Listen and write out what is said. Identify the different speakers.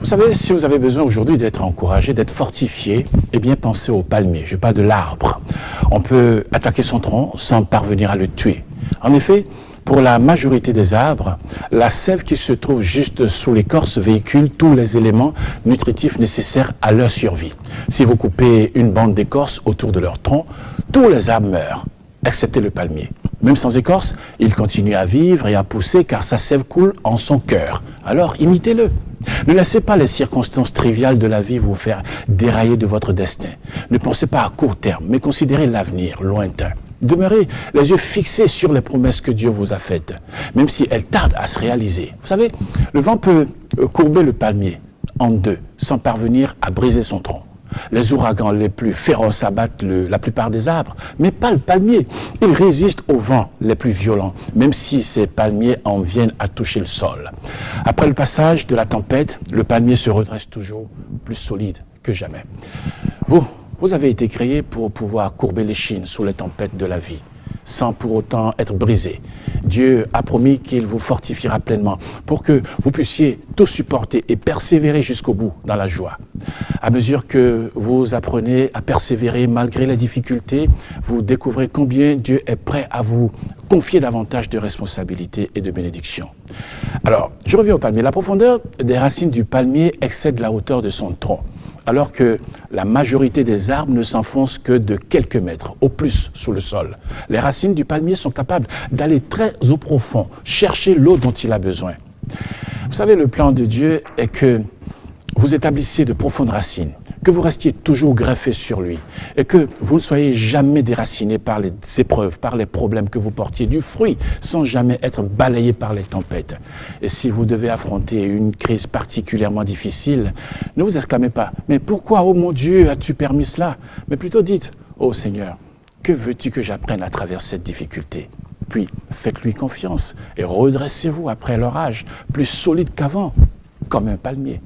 Speaker 1: Vous savez, si vous avez besoin aujourd'hui d'être encouragé, d'être fortifié, eh bien pensez au palmier. Je parle de l'arbre. On peut attaquer son tronc sans parvenir à le tuer. En effet, pour la majorité des arbres, la sève qui se trouve juste sous l'écorce véhicule tous les éléments nutritifs nécessaires à leur survie. Si vous coupez une bande d'écorce autour de leur tronc, tous les arbres meurent, excepté le palmier. Même sans écorce, il continue à vivre et à pousser car sa sève coule en son cœur. Alors imitez-le. Ne laissez pas les circonstances triviales de la vie vous faire dérailler de votre destin. Ne pensez pas à court terme, mais considérez l'avenir lointain. Demeurez les yeux fixés sur les promesses que Dieu vous a faites, même si elles tardent à se réaliser. Vous savez, le vent peut courber le palmier en deux, sans parvenir à briser son tronc. Les ouragans les plus féroces abattent la plupart des arbres, mais pas le palmier. Il résiste aux vents les plus violents, même si ces palmiers en viennent à toucher le sol. Après le passage de la tempête, le palmier se redresse toujours plus solide que jamais. Vous avez été créé pour pouvoir courber l'échine sous les tempêtes de la vie, sans pour autant être brisé. Dieu a promis qu'il vous fortifiera pleinement pour que vous puissiez tout supporter et persévérer jusqu'au bout dans la joie. À mesure que vous apprenez à persévérer malgré les difficultés, vous découvrez combien Dieu est prêt à vous confier davantage de responsabilités et de bénédictions. Alors, je reviens au palmier. La profondeur des racines du palmier excède la hauteur de son tronc, alors que la majorité des arbres ne s'enfoncent que de quelques mètres, au plus, sous le sol. Les racines du palmier sont capables d'aller très au profond, chercher l'eau dont il a besoin. Vous savez, le plan de Dieu est que vous établissiez de profondes racines, que vous restiez toujours greffé sur lui et que vous ne soyez jamais déraciné par les épreuves, par les problèmes, que vous portiez du fruit sans jamais être balayé par les tempêtes. Et si vous devez affronter une crise particulièrement difficile, ne vous exclamez pas « Mais pourquoi, oh mon Dieu, as-tu permis cela ?» Mais plutôt dites « Oh Seigneur, que veux-tu que j'apprenne à travers cette difficulté ?» Puis faites-lui confiance et redressez-vous après l'orage, plus solide qu'avant, comme un palmier.